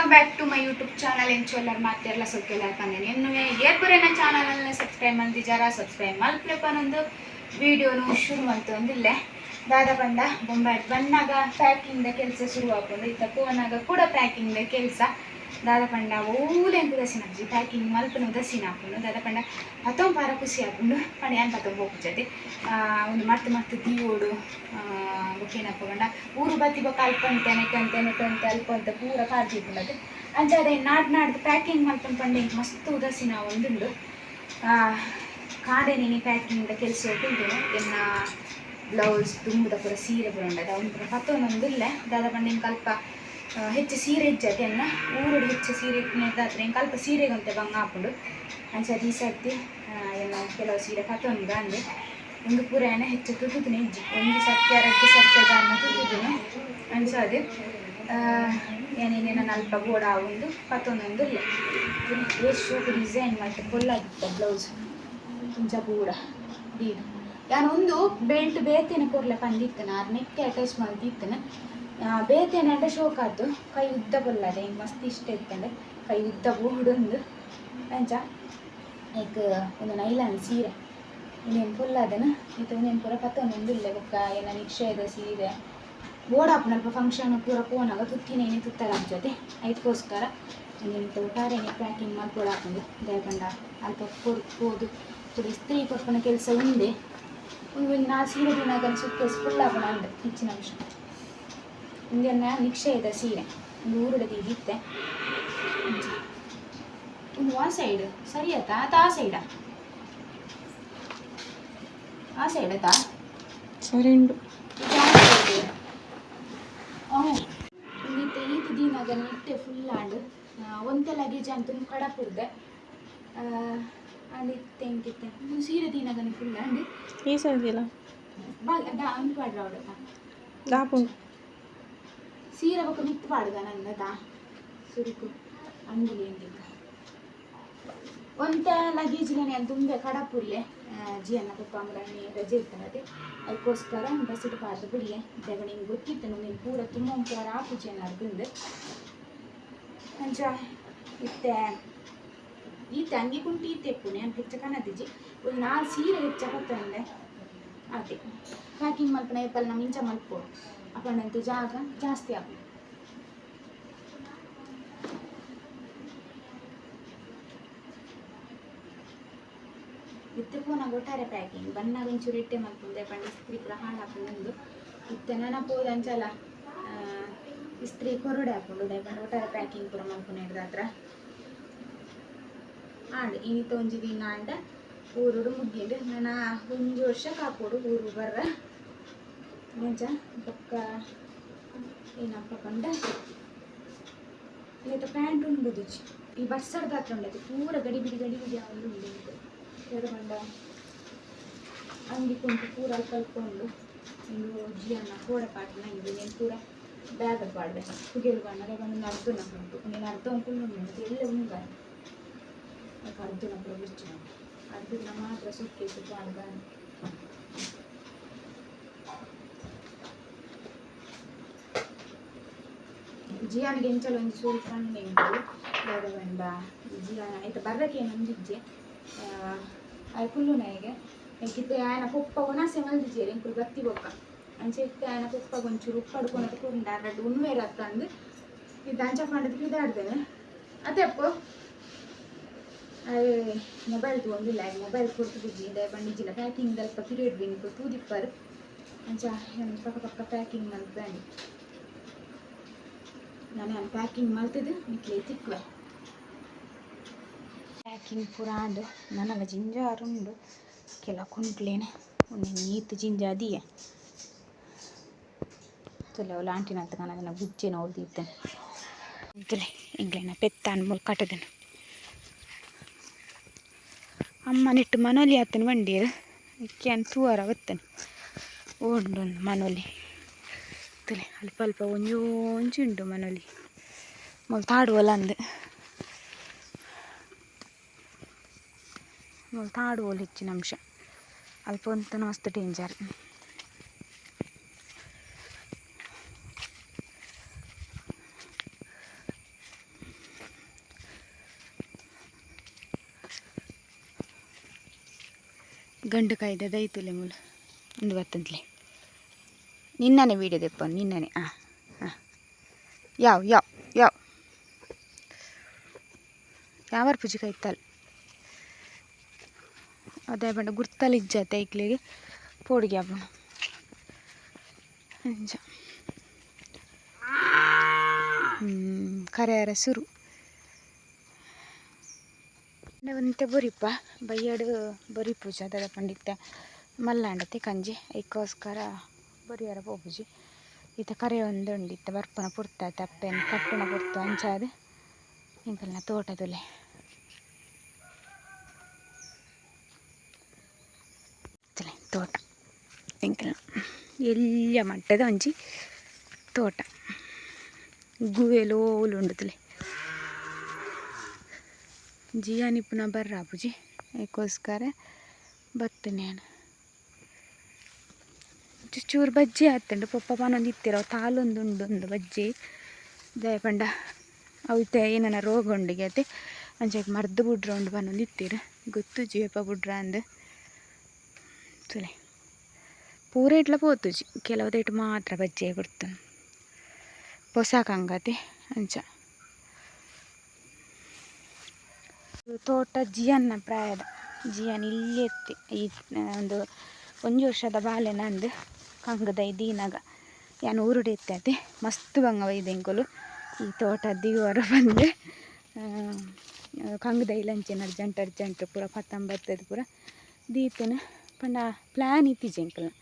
welcome back to my YouTube channel ಎಂಚೋಲ್ಲರ್ ಮಾತೆಲ್ಲ ಸ್ವಲ್ಪ ಎಲ್ಲಾರು ಬಂದೇನೆ ಇನ್ನು ಏರ್ಪುರೇನ ಚಾನಲನ್ನು ಸಬ್ಸ್ಕ್ರೈಬ್ ಮಂದಿಜಾರ ಸಬ್ಸ್ಕ್ರೈಬ್ ಮಲ್ಪನೊಂದು ವಿಡಿಯೋನು ಶುರು ಮಾಡ್ತು ಅಂದಿಲ್ಲೇ ದಾದ ಬಂದ ಬೊಂಬಾಟ್ ಬಂದಾಗ ಪ್ಯಾಕಿಂಗ್ ಕೆಲಸ ಶುರು ಹಾಕೊಂಡು ಇತ್ತ ಫೋನಾಗ ಕೂಡ ಪ್ಯಾಕಿಂಗ್ ಕೆಲಸ ದಾದ ಪಂಡ ಊಲೆಂದು ದಸಿನ ಹಾಕಿ ಪ್ಯಾಕಿಂಗ್ ಮಲ್ಪನು ದಸಿನ ಹಾಕೊಂಡು ದಾದ ಪಂಡ ಹತ್ತೊಂದು ಪಾರ ಖುಷಿ ಹಾಕೊಂಡು ಪಂಡ ಏನು ಹತ್ತೊಂದು ಹೋಗ್ತದೆ ಒಂದು ಮತ್ತೆ ದೀವೋಡು ಬುಕ್ಕೇನಪ್ಪ ಪಂಡ ಊರು ಬತ್ತಿ ಬೊಕ್ಕ ಅಲ್ಪಂತೇನೆ ಕಂತೆ ಅಲ್ಪಂತ ಪೂರ ಕಾಡ್ತಿದ್ದದು ಅಂಚ ಅದೇ ನಾಡ್ದು ಪ್ಯಾಕಿಂಗ್ ಮಲ್ಪನ್ ಪಂಡ ಮಸ್ತ್ ಉದಸಿನ ಒಂದುಂಡು ಕಾಡೇನೇನಿ ಪ್ಯಾಕಿಂಗ್ ಕೆಲಸ ಹೋಗ್ತಿದ್ದೇನೆ ಎನ್ನ ಬ್ಲೌಸ್ ತುಂಬದ ಪೂರ ಸೀರೆ ಪೂರ ಉಂಡದು ಅವ್ನು ಪೂರ ಪತ್ತೊಂದೊಂದಿಲ್ಲ ದಾದ ಪಂಡ ಕಲ್ಪ ಹೆಚ್ಚು ಸೀರೆ ಇಜ್ಜತೆ ಅನ್ನ ಊರು ಹೆಚ್ಚು ಸೀರೆ ಇಟ್ಟಾದ್ರೆ ಕಲ್ಪ ಸೀರೆಗಂತೆ ಬಂಗ ಹಾಕೊಂಡು ಅಂಚ ಈ ಸರ್ತಿ ಎಲ್ಲ ಕೆಲವು ಸೀರೆ ಕತ್ತೊಂದು ಅಂದೆ ಒಂದು ಪೂರ ಹೆಚ್ಚು ತುತ್ತುದಿನ ಇಜ್ಜಿ ಒಂದು ಸತ್ಯದ ಅನ್ನ ತುತ್ತುದಿನ ಅನ್ಸೋದು ಏನೇನೇನು ಅಲ್ಪ ಗೋಡ ಒಂದು ಕತ್ತೊಂದೊಂದು ಇಲ್ಲ ಎಷ್ಟು ಡಿಸೈನ್ ಮತ್ತು ಕೊಲ್ಲಾಗಿತ್ತು ಬ್ಲೌಸ್ ಇಂಚ ಪೂರ ಇದು ನಾನೊಂದು ಬೆಲ್ಟ್ ಬೇತೇನೆ ಕೊರ್ಲೆ ಬಂದಿತ್ತೇನೆ ಆ ನೆಕ್ಕೆ ಅಟ್ಯಾಚ್ ಮಾಡಿತ್ತೇನೆ ಬೇತೇನೆ ಅಂದ್ರೆ ಶೋಕ್ ಆಯ್ತು ಕೈ ಉದ್ದ ಕೊಲ್ಲದೆ ಹಿಂಗೆ ಮಸ್ತ್ ಇಷ್ಟ ಇತ್ತಂಡೆ ಕೈ ಉದ್ದ ಬೋಡೊಂದು ಅಂಚ ಈಗ ಒಂದು ನೈಲಾನ್ ಸೀರೆ ಇನ್ನೇನು ಕೊಲ್ಲದನ ಇದು ಇನ್ನೇನು ಪೂರ ಪತ್ತೊಂದೊಂದು ಇಲ್ಲ ಬೊಕ್ಕ ಎಲ್ಲ ನಿಕ್ಷಯದ ಸೀರೆ ಬೋಡಾಪನಲ್ಪ ಫಂಕ್ಷನ್ ಪೂರ ಪೋನಾಗ ತುತ್ತಿನೇನೆ ತುತ್ತರ ಜೊತೆ ಅದಕ್ಕೋಸ್ಕರ ಇನ್ನೇನು ಒಟ್ಟಾರೆನೆ ಪ್ಯಾಕಿಂಗ್ ಮಾಡ್ಕೊಳ ಹಾಕೊಂಡು ದಯಪಂಡ ಅಲ್ಪ ಕೊರ್ಕೋದು ಪುಡಿ ಸ್ತ್ರೀ ಕೊರ್ಪನ ಕೆಲಸ ಉಂಡೆ ಒಂದು ನಾ ಸೀರೆ ದಿನಾಗ ಸುತ್ತೇಸ್ ಫುಲ್ ಹಾಕೋಣ ಅಂದೆ ಹೆಚ್ಚಿನ ಅಂಶ ಹಿಂಗೆ ನಿಕ್ಷಯದ ಸೀರೆ ಒಂದು ಊರುಡದಿ ಇತ್ತೆ ಒಂದು ಆ ಸೈಡ್ ಸರಿ ಆಯ್ತಾ ಆತ ಆ ಸೈಡಾ ಆಯ್ತಾ ಸರಿ ಉಂಟು ಇನ್ನಿತ್ತೆ ಈತ ದಿನಾಗ ಇಟ್ಟೆ ಫುಲ್ ಆಂಡು ಒಂತೆ ಲಗೇಜ್ ಅಂತೂ ಕಡಪುರ್ದೆ ಅಂದಿತ್ತೆ ಹೆಂಗಿತ್ತೆ ಸೀರೆ ದಿನಾಗನ ಫುಲ್ ಅಂಡು ಈ ಸರಿಲ್ಲ ಅಂದು ಪಾಡ್ರ ಅವಡತ್ತ ದಾಪು ಸೀರೆ ಬೊಕ್ಕ ಮಿತ್ತು ಪಾಡ್ದ ನನ್ನದ ಸುರುಕು ಅಂಗಿಲಿ ಎಂದಿದ್ದ ಒಂತೆ ಲಗೇಜ್ಗನೆ ಅಂತ ತುಂಬೆ ಕಡಪುರ್ಲೆ ಜಿಯನ್ನ ಪಪ್ಪ ಅಂಗಡಿ ರಜೆ ಇರ್ತದೆ ಅದಕ್ಕೋಸ್ಕರ ಬಸ್ಸಿಟ್ಟು ಪಾಡ್ದು ಬಿಡ್ಲೆ ಇದ್ದಾಗ ನಿಂಗೆ ಗೊತ್ತಿತ್ತು ನೀನು ಪೂರ ತುಂಬ ಒಂಥರ ಪೂಜೆಯನ್ನು ಅರ್ದಿಂದ ಅಂಚ ಇತ್ತೆ ಈತ ಅಂಗಿ ಕುಂಟಿ ತೆಪ್ಪುನೆ ಅಂತ ಹೆಚ್ಚು ಕನ್ನದಿಜ್ಜಿ ಒಂದು 4 ಸೀರೆ ಹೆಚ್ಚಕತ್ತಂದೆ ಅದೇ ಪ್ಯಾಕಿಂಗ್ ಮಲ್ಪನ ಏಪಲ್ ನಮ್ಮ ಇಂಚ ಮಲ್ಪೋಡು ಅಪ್ಪನಂತೂ ಜಾಗ ಜಾಸ್ತಿ ಆಗ ಇತ್ತೆ ಪೋನಾಗ ಒಟ್ಟಾರೆ ಪ್ಯಾಕಿಂಗ್ ಬನ್ನಾಗ ಒಂಚೂರು ಇಟ್ಟೆ ಮಲ್ಪುಂದೆ ಪಂಡ ಇಸ್ತ್ರಿ ಪೂರ ಹಾಳು ಹಾಕೊಂಡು ಇತ್ತೆ ನೆನಪೋದು ಅಂಚಲ್ಲ ಇಸ್ತ್ರಿ ಕೊರಡೆ ಹಾಕೊಂಡು ದಯಪಂಡ ಒಟ್ಟಾರೆ ಪ್ಯಾಕಿಂಗ್ ಪೂರ ಮಲ್ಪುನ ಹಿಡ್ದ ಹತ್ರ ಆಂಡು ಇನ್ನಿತ್ತ ಒಂಜಿ ದಿನ ಅಂಡ ಊರುಡು ಮುಗ್ಗಿಂಡು ನಾನು ಒಂದು ವರ್ಷಕ್ಕೆ ಹಾಕೋಡು ಊರು ಬರ್ರ ನಿಜ ಬೊಕ್ಕ ಏನಪ್ಪ ಕಂಡ ಇವತ್ತು ಪ್ಯಾಂಟ್ ಉಂಡುದಿಚ್ಚಿ ಈ ಬಸ್ಸಡ್ದ ಹತ್ರ ಉಂಡೈತಿ ಪೂರ ಗಡಿ ಬಿಡಿ ಯಾವುದು ಉಂಡು ಎರಡು ಬಂಡ ಅಂಗಿ ಕುಂಟು ಪೂರ ಕಲ್ಕೊಂಡು ಒಂದು ಜಿಯನ್ನ ಕೋಡ ಪಾಟಿನ ಇದು నేను ಪೂರ ಬ್ಯಾಗ್ ಪಾಡ್ದೆ ಹುಗೆಲು ಬಣ್ಣ ಬಂದು ಅರ್ಧ ಉಂಟು నేను ಅರ್ಧ ಉಂಟು ಎಲ್ಲ ಉಂಗ ಅರ್ಧ ಪೂರ ಬಿಚ್ಚು ಅರ್ಧ ಮಾತ್ರ ಸುಕ್ಕೇಸು ಪಾಡ್ದ ಜಿಯಾನಿಗೆ ಎಂಚಲ ಒಂದು ಸೂರು ಕಣ್ಣೆ ಉಂಟು ಯಾವ್ದು ಬಂಡ ಜಿಯಾನ ಆಯ್ತು ಬರ್ರಕ್ಕೆ ನಂದಿಜ್ಜೆ ಅದು ಫುಲ್ಲು ನನಗೆ ಹೇಗಿತ್ತು ಆಯನ ಪೊಪ್ಪ ಒಣಸೆ ಮಲ್ದಿಜೇರಿ ಇಂಕುಲು ಬತ್ತಿ ಬೊಕ್ಕ ಅಂಚೆ ಇತ್ತು ಆಯನ ಪೊಪ್ಪ ಒಂಚೂರು ಉಪ್ಪು ಪಡ್ಕೊಳೋದು ಕುಂಡ ಎರಡು ಉಣ್ಮೇಲೆ ಹತ್ತಂದು ಇದು ಅಂಚ ಪಂಡದಕ್ಕೆ ಇದಾಡ್ತೇನೆ ಅದೇಪ್ಪ ಅದು ಮೊಬೈಲ್ ತೊಗೊಂಡಿಲ್ಲ ಮೊಬೈಲ್ ಕೊಟ್ಟು ಬಿದ್ದಿ ಇದೇ ಬಂಡಿಜಿಲ್ಲ ಪ್ಯಾಕಿಂಗ್ ಸ್ವಲ್ಪ ಪಿರಿಯಡ್ ಬಿಂಕು ತೂದಿಪ್ಪರು ಅಂಚ ಪಕ್ಕ ಪ್ಯಾಕಿಂಗ್ ಮಲ್ಪಂಡು ನಾನು ಪ್ಯಾಕಿಂಗ್ ಮಲ್ತಿದ್ದು ನಿಕ್ಲೆ ತಿಕ್ವೆ ಪ್ಯಾಕಿಂಗ್ ಪೂರ ಆಂಡು ನನಗೆ ಜಿಂಜಾರುಂಡು ಕೆಲ ಕುಂಟ್ಲೇನೆ ಒಂದು ನೀತು ಜಿಂಜಾದಿಯೇ ತುಲೆ ಆಂಟಿನಂತ ನನಗೆ ಗುಜ್ಜೆ ನೋಡ್ದಿದ್ದೇನೆ ಅಂತಲೇ ಇಂಗ್ಲೇನ ಪೆತ್ತಾನ್ ಮೂಲ ಕಟ್ಟದನು ಅಮ್ಮ ನೆಟ್ಟು ಮನೋಲಿ ಆತನ ಬಂಡೀರು ಇಕ್ಕೇನು ತೂವಾರ ಬತ್ತನು ಓಂಡೊಂದು ಮನೋಲಿ ತುಲೆ ಅಲ್ಪ ಒಂಚು ಉಂಟು ಮನೋಲಿ ಮೊಲ್ ತಾಡುವಲ್ಲ ಅಂದು ಮೊಲ್ ತಾಡುವಲ್ಲಿ ಹೆಚ್ಚಿನ ಅಂಶ ಅಲ್ಪ ಒಂತನ ಮಸ್ತ್ ಡೇಂಜರ್ ಗಂಡು ಕಾಯ್ದ ದೈತುಲೆ ಮುಲ ಒಂದು ಬತ್ತಂತಲೆ ನಿನ್ನನೆ ವೀಡಿಯೋ ದೆಪ್ಪ ನಿನ್ನನೆ ಹಾಂ ಹಾಂ ಯಾವ ಯಾವ ಯಾವ ಯಾವಾರ ಪೂಜೆ ಕಾಯ್ತಲ್ಲ ಅದೇ ಬಂಡ ಗುರ್ತಲ್ಲಿ ಇಜ್ಜತ್ತೆ ಐಕ್ಲಿಗೆ ಪೋಡಿಗೆ ಹಬ್ಬ ಅಂಜ ಕರೆಯರ ಸುರು ಒಂತೆ ಬೊರಿಪ್ಪ ಬಯ್ಯಡು ಬೊರಿ ಪೂಜೆ ಅದ ಪಂಡಿತ ಮಲ್ಲಾಂಡತೆ ಕಂಜಿ ಐಕೋಸ್ಕರ ಬೊರಿಯಾರ ಪೋಪುಜಿ ಈತ ಕರೆ ಒಂದು ಉಂಡಿತ್ತ ಬರ್ಪನ ಪುರ್ತ ತಪ್ಪೆನ್ ಕಟ್ಟುನ ಪುರ್ತು ಅಂಚಾದ ಇಂಕಲ್ನ ತೋಟದಲೆ ತೋಟ ಇಂಕಲ್ನ ಎಲ್ಲಿಯ ಮಟ್ಟದ ಒಂಜಿ ತೋಟ ಗುವೆಲೋಲು ಉಂಡುತ್ತಲೆ ಜಿಯಾನಿಪ್ಪುನ ಬರ್ರ ಪೂಜಿ ಅದಕ್ಕೋಸ್ಕರ ಬರ್ತೇನೆ ನಾನು ಚೂರು ಬಜ್ಜಿ ಆತಂಡು ಪಪ್ಪ ಪಾನೊಂದು ಇತ್ತಿರೋ ತಾಲೊಂದು ಉಂಡು ಒಂದು ಬಜ್ಜಿ ದಯಪಂಡ ಅವತ್ತೆ ಏನನ ರೋಗ ಉಂಡಿಗೆ ಅತ್ತೆ ಅಂಚೆಗೆ ಮರ್ದು ಬುಡ್ರ ಉಂಡು ಪಾನೊಂದು ಇತ್ತೀರ ಗೊತ್ತು ಜೀವಪ್ಪ ಬುಡ್ರ ಅಂದು ಸುಲೆ ಪೂರ ಇಟ್ಲ ಪೋತುಜಿ ಕೆಲವುದೇಟು ಮಾತ್ರ ಬಜ್ಜಿ ಕೊಡ್ತಾನೆ ಹೊಸ ಕಂಗತೆ ಅಂಚ ತೋಟ ಜಿಯನ್ನ ಪ್ರಾಯದ ಜಿಯನ್ ಇಲ್ಲಿ ಎತ್ತಿ ಈ ಒಂದು ವರ್ಷದ ಬಾಲೆ ನಂದು ಕಂಗದ ದೀನಾಗ ಯಾನು ಊರುಡೆ ಎತ್ತೈತೆ ಮಸ್ತ್ ಬಂಗ ಒಯ್ದೆಂಕೊಲು ಈ ತೋಟ ದಿಗೋರು ಬಂದು ಕಂಗದ ಇಲಂಚಿನ ಅರ್ಜೆಂಟ್ ಪೂರ ಪತ್ತಂಬತ್ತದು ಪೂರ ದೀಪನ ಪಂಡ ಪ್ಲ್ಯಾನ್ ಇತ್ತೀಜೆ ಎಂಕಲ್ನ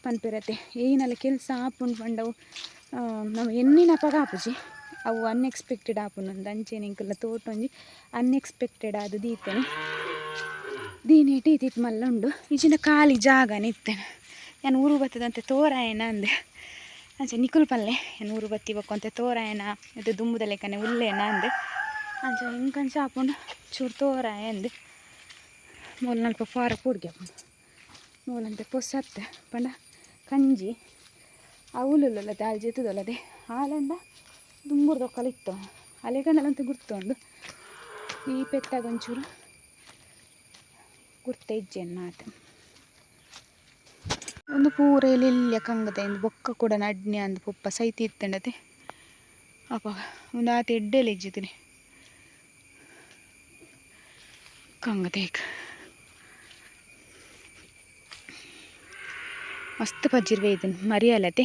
ಪನ್ಪಿರತ್ತೆ ಏನೆಲ್ಲ ಕೆಲಸ ಆಪುಂಡು ಪಂಡವು ನಾವು ಎನ್ನಿನ ಪಗ ಆಪುಜಿ ಅವು ಅನ್ಎಕ್ಸ್ಪೆಕ್ಟೆಡ್ ಆಪುನೊಂದು ಅಂಚೆನ ಎಂಕಲ್ನ ತೋಟ ಒಂಜಿ ಅನ್ಎಕ್ಸ್ಪೆಕ್ಟೆಡ್ ಆದ ದೀಪನೆ ದೀನೇಟಿ ಇತ್ತಿತ್ತು ಮಲ್ಲ ಉಂಡು ಈಚಿನ ಖಾಲಿ ಜಾಗನೇ ಇತ್ತೇನೆ ನಾನು ಊರು ಬತ್ತದಂತೆ ತೋರಾಯನ ಅಂದೆ ಅಂಚೆ ನಿಕುಲ್ ಪಲ್ಲೆ ಏನು ಊರು ಬತ್ತಿ ಬಕ್ಕಂತೆ ತೋರಾಯನ ಇದು ದುಂಬುದ ಲೆಕ್ಕನೆ ಉಲ್ಲೇನ ಅಂದೆ ಅಂಚೆ ಇಂಕಂಚ ಹಾಕೊಂಡು ಚೂರು ತೋರಾಯ ಅಂದೆ ಮೂಲ ನಲ್ಪ ಫಾರ ಪೂಡ್ಗೆ ಹಾಕೊಂಡು ಮೂಲಂತೆ ಪೊಸತ್ತೆ ಪಂಡ ಕಂಜಿ ಅವಲುಲ್ಲ ದಾಲ್ ಜೆತ್ತುದಲ್ಲದೆ ಹಾಲಂಡ ದುಂಬುರ್ದೊಕ್ಕಲಿತ್ತು ಅಲೆಗಂಡಲಂತ ಗುರ್ತೊಂಡು ಈ ಪೆತ್ತಾಗ ಒಂಚೂರು ಗುರ್ತ ಇಜ್ಜೆನ್ ಮಾತು ಒಂದು ಪೂರ ಇಲ್ಲಿಯ ಕಂಗತೆ ಒಂದು ಬೊಕ್ಕ ಕೂಡ ನಡ್ನೆ ಅಂದು ಪುಪ್ಪ ಸೈತಿ ಇತ್ತಂಡತೆ ಅಪ್ಪ ಒಂದು ಆತ ಎಡ್ಡೆಲ್ಲ ಇಜ್ಜಿತೀನಿ ಕಂಗತೆ ಮಸ್ತ್ ಪಜ್ಜಿರ್ವೆ ಇದನ್ನು ಮರಿಯಲ್ಲತೆ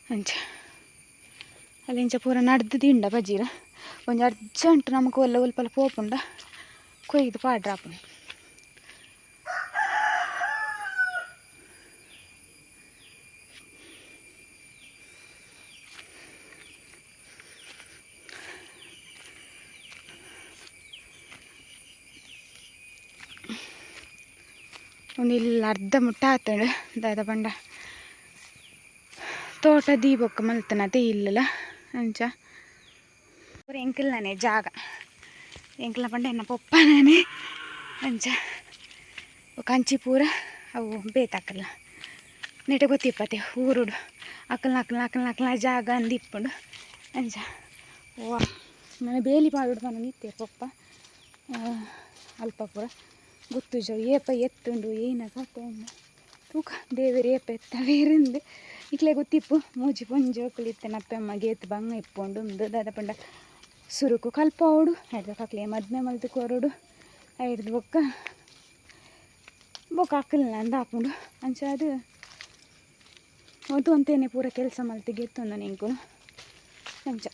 ಅಂಚ ಅಲ್ಲಿಂಚ ಪೂರ ನಡ್ದು ತಿಂಡ ಬಜ್ಜಿರ ಒಂದು ಅರ್ಜೆಂಟ್ ನಮಗೆ ಒಲ್ಲ ಉಲ್ಪಲ ಪೋಪುಂಡ ಕೊಯ್ದು ಪಾಡ್ರಾಪು ಒಂದು ಇಲ್ಲಿ ಅರ್ಧ ಮುಟ್ಟ ಆತಂಡು ದಾದ ಪಂಡ ತೋಟ ದೀಪಕ್ಕೆ ಮಲ್ತನತೆ ಇಲ್ಲಲ್ಲ ಅಂಚ ಪೂರ ಎಂಕಲ್ನೇ ಜಾಗ ಎಂಕಲ್ನ ಪಂಡ ಎನ್ನ ಪೊಪ್ಪನೇ ಅಂಚ ಕಂಚಿ ಪೂರ ಅವು ಬೇತಾಕಲ್ಲ ನೆಟ ಗೊತ್ತಿಪ್ಪತ್ತೆ ಊರುಡು ಅಕ್ಕಲ್ನ ಜಾಗ ಅಂದಿಪ್ಪುಂಡು ಅಂಚ ವಾ ನಾನು ಬೇಲಿ ಪಾಡುಡು ಮನ ನಿತ್ಯ ಪಪ್ಪ ಅಲ್ಪ ಪೂರ ಗೊತ್ತು ಜೋ ಏಪ ಎತ್ತುಂಡು ಏನ ಕತೆ ತೂಕ ದೇವರು ಏಪ ಎತ್ತ ಬೇರೆಂದು ಇಕ್ಲೆ ಗೊತ್ತಿಪ್ಪು ಮೂಜಿ ಪೊಂಜಿ ಹೋಗ್ಲಿತ್ತೆ ನಪ್ಪೆಮ್ಮ ಗೇತು ಬಂಗ ಇಪ್ಪುಂಡು ಒಂದು ದಾದ ಪಂಡ ಸುರುಕು ಕಲ್ಪೋಡು ಹಿಡ್ದು ಕಕ್ಲೆ ಮದ್ಮೆ ಮಲ್ತು ಕೊರಡು ಹಿಡ್ದು ಬೊಕ್ಕ ಹಾಕಲಿಲ್ಲ ಅಂದ ಹಾಕೊಂಡು ಅಂಚ ಅದು ಅದು ಅಂತೇನೆ ಪೂರ ಕೆಲಸ ಮಲ್ತು ಗೆತ್ತೊಂದು ನಿಂಕು ಅಂಚ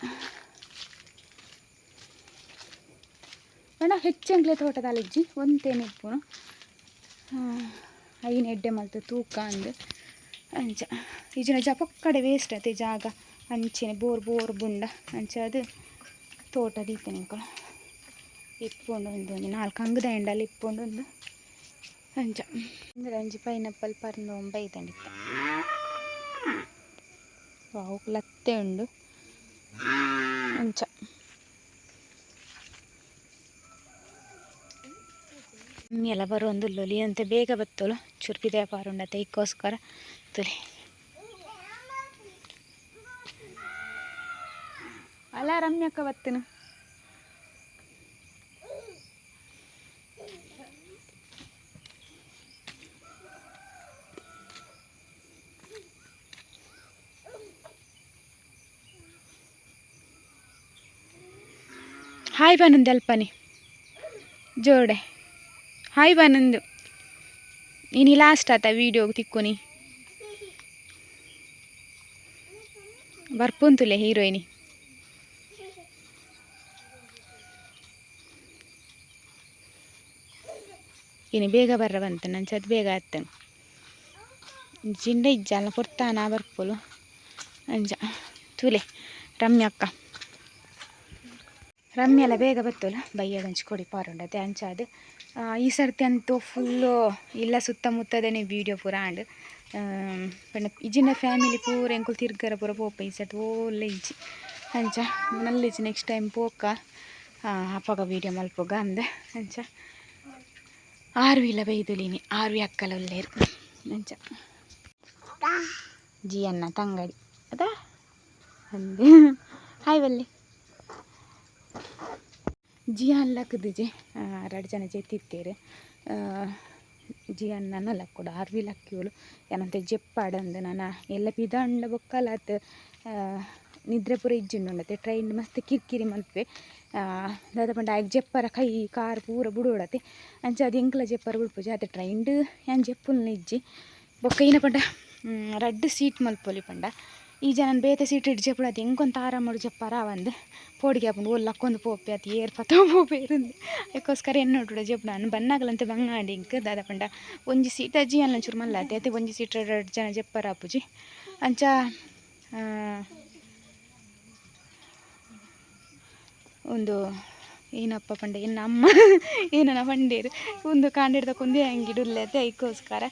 ಬಣ್ಣ ಹೆಚ್ಚಂಗ್ಲೆ ತೋಟದಲ್ಲಿಜ್ಜಿ ಒಂತೇನೆ ಇಪ್ಪುನು ಐನ ಎಡ್ಡೆ ಮಲ್ತು ತೂಕ ಅಂದು ಅಂಚ ಈಜಿನ ಪಕ್ಕಡೆ ವೇಸ್ಟ್ ಆಯ್ತು ಜಾಗ ಅಂಚೆನೆ ಬೋರ್ ಬುಂಡ ಅಂಚ ಅದು ತೋಟ ದೀತೆ ನಿಂಕಳು ಇಪ್ಪುಂಡು ಒಂದು 4 ಅಂಗದ ಎಂಡಲ್ಲಿ ಇಪ್ಪುಂಡು ಒಂದು ಅಂಚ ಅಂದರೆ ಅಂಜಿ ಪೈನಾಪಲ್ ಪರ್ನು ಬೈತಂಡಿತ್ತ ವಾವು ಲತ್ತೆ ಉಂಡು ಅಂಚ ಎಲ್ಲ ಬರೋಂದು ಲೊಲಿ ಅಂತೆ ಬೇಗ ಬತ್ತಲು ಚುರ್ಪಿ ವ್ಯಾಪಾರ ಉಂಡತ್ತೆ ಇದಕ್ಕೋಸ್ಕರ ತುಲಿ ಅಲ್ಲ ರಮ್ಯಕ್ಕ ಬತ್ತನು ಹಾಯ್ ಬಾನಂದು ಅಲ್ಪನಿ ಜೋಡೆ ಹಾಯ್ ಬಾನಂದು ಇನಿ ಲಾಸ್ಟ್ ಆತ ವೀಡಿಯೋ ತಿಕ್ಕೊನಿ ಬರ್ಪುಂತುಲೆ ಹೀರೋಯಿನಿ ಇನಿ ಬೇಗ ಬರ್ರ ಬಂತ ನಂಚದು ಬೇಗ ಆತನು ಜಿಂಡ ಇಜ್ಜಲ್ಲ ಕೊಡ್ತಾನ ಬರ್ಪುಲು ಅಂಜ ತುಲೆ ರಮ್ಯ ಅಕ್ಕ ರಮ್ಯ ಎಲ್ಲ ಬೇಗ ಬರ್ತಲ್ಲ ಬಯ್ಯಗ ಹಂಚ್ಕೊಡಿ ಪಾರುಂಡತೆ ಅಂಚಾದು ಈ ಸರ್ತಿ ಅಂತೂ ಫುಲ್ಲು ಇಲ್ಲ ಸುತ್ತಮುತ್ತದೇ ವೀಡಿಯೋ ಪೂರ ಆಂಡ್ ಪಂಡ ಇಜ್ಜಿನ ಫ್ಯಾಮಿಲಿ ಪೂರ ಎಂಕುಲು ತಿರ್ಗರ ಪೂರ ಪೋಪ ಈ ಸರ್ತಿ ಓಲ್ಲ ಇಜ್ಜಿ ಅಂಚ ನಲ್ಲಿಜ್ಜಿ ನೆಕ್ಸ್ಟ್ ಟೈಮ್ ಪೋಕ ಅಪ್ಪಗ ವೀಡಿಯೋ ಮಲ್ಪೋಗ ಅಂದೆ ಅಂಚ ಆರ್ವಿಲ ಬೈದುಲಿನಿ ಆರ್ವಿ ಅಕ್ಕಲ ಒಲ್ಲೇರು ಅಂಚ ಜಿ ಅನ್ನ ತಂಗಡಿ ಅದಾ ಅಂದೆ ಹಾಯ್ ಬಲ್ಲಿ ಜಿ ಅನ್ಲಕ್ಕದು ಜಿ 2 ಜನ ಜೆತ್ತಿತ್ತೇರು ಜಿ ಅನ್ನ ಲಕ್ ಕೂಡ ಆರ್ವಿ ಲಕ್ಕಿವಳು ಏನಂತ ಜೆಪ್ಪಾಡಂದು ನಾನು ಎಲ್ಲ ಪಿದಂಡ ಬೊಕ್ಕಲಾತ್ ನಿದ್ರೆ ಪೂರ ಇಜ್ಜುಂಡುಂಡತೆ ಟ್ರೈನ್ ಮಸ್ತ್ ಕಿರಿಕಿರಿ ಮಲ್ಪೆ ದಾದ ಪಂಡ ಆಯ್ಕೆ ಜೆಪ್ಪರ ಕೈ ಕಾರ್ ಪೂರ ಬುಡೋಡತೆ ಅಂಚ ಅದು ಎಂಕ್ಲ ಜೆಪ್ಪರ ಬಿಡ್ಪುಜಿ ಅದೇ ಟ್ರೈನ್ಡ್ ಏನು ಜೆಪ್ಪುಲ್ನ ಇಜ್ಜಿ ಬೊಕ್ಕ ಇನ್ನ ಪಂಡ 2 ಸೀಟ್ ಮಲ್ಪೊಲಿ ಪಂಡ ಈ ಜನ ಬೇತೆ ಸೀಟ್ ಇಟ್ಟು ಜೆಪ್ಪಡು ಅದು ಹೆಂಗೊಂತ ಆರಾಮಡು ಜೆಪ್ಪಾರ ಒಂದು ಪೋಡಿಗೆ ಹಾಕೊಂಡು ಒಲ್ಲಕ್ಕೊಂದು ಪೋಪೆ ಅದು ಏರ್ಪತ್ತ ಪೋಪೆ ಇருந்து ಅದಕ್ಕೋಸ್ಕರ ಎನ್ನೋಡು ಜೆಪ್ಪು ನಾನು ಬನ್ನಾಗಲಂತೆ ಬಂಗಾಡಿ ಇಂಕ್ ದಾದ ಪಂಡ ಒಂಜಿ ಸೀಟ್ ಅಜ್ಜಿ ಅಲ್ಲ ಚೂರು ಮಲ್ಲಾತೆ ಅತ್ತೆ ಒಂಜಿ ಸೀಟ್ 2 ಜನ ಜೆಪ್ಪರ ಆಪುಜಿ ಅಂಚ ಒಂದು ಏನಪ್ಪ ಪಂಡ ಎನ್ನ ಅಮ್ಮ ಏನನ ಪಂಡೇರು ಒಂದು ಕಾಂಡಿಡ್ದ ಕೊಂದೇ ಅಂಗಿಡುಲ್ಲತೆ ಅದಕ್ಕೋಸ್ಕರ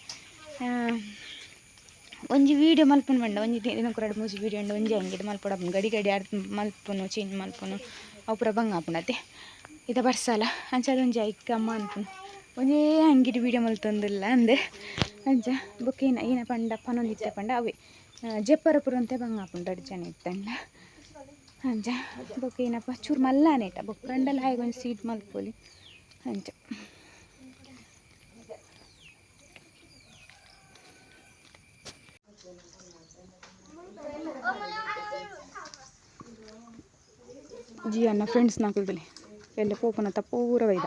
ಒಂಜಿ ವೀಡಿಯೋ ಮಲ್ಪುನು ಪಂಡ ಒಂಜಿ ದಿನಕ್ಕೆ 2-3 ವೀಡಿಯೋ ಉಂಡು ಒಂಜಿ ಅಂಗಿಡು ಮಲ್ಪೊಡ ಗಡಿ ಗಡಿ ಆಡ್ ಮಲ್ಪುನು ಚೇಂಜ್ ಮಲ್ಪುನು ಅವುಪುರ ಬಂಗ ಆಪುಣತೆ ಇದ ಬರ್ಸಲ್ಲ ಅಂಚ ಅದೊಂಜಿ ಐಕ್ ಅಮ್ಮ ಅನ್ಪುನು ಒಂಜೇ ಅಂಗಿಡು ವೀಡಿಯೋ ಮಲ್ತೊಂದಿಲ್ಲ ಅಂದೆ ಅಂಚ ಬೊಕ್ಕ ಏನ ಪಂಡ ಪನೊಂದಿತ್ತೆ ಪಂಡ ಅವೇ ಜೆಪ್ಪರ ಪುರಂತೆ ಬಂಗ ಆಪುಂಡು 2 ಜನ ಇತ್ತಂಡ ಅಂಚ ಬೊಕ್ಕ ಏನಪ್ಪ ಚೂರು ಮಲ್ಲಾನೇಟ ಬೊಕ್ಕ ರಂಡಲ್ಲ ಹಾಗೆ ಒಂದು ಸೀಟ್ ಮಲ್ಪೊಲಿ ಅಂಚ ಜಿ ಅನ್ನ ಫ್ರೆಂಡ್ಸ್ ನಾಲ್ಕಲ್ಲಿ ಎಲ್ಲ ಪೋಪನ ಪೂರ ವೈದ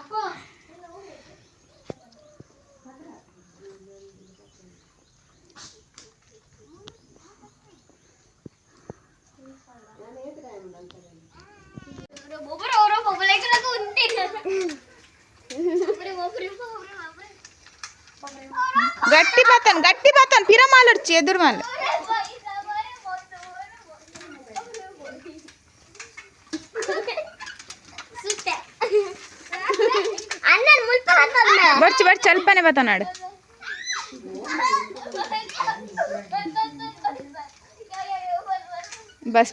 ಗಟ್ಟಿ ಪಾತನ್ ಪಿರ ಮಾಲಡ್ಚಿ ಎದುರು ಮಾಲ ಬರ್ಚಿ ಬರ್ಚಿ ಅಲ್ಪನೆ ಬತ್ತನಾಡು ಬಸ್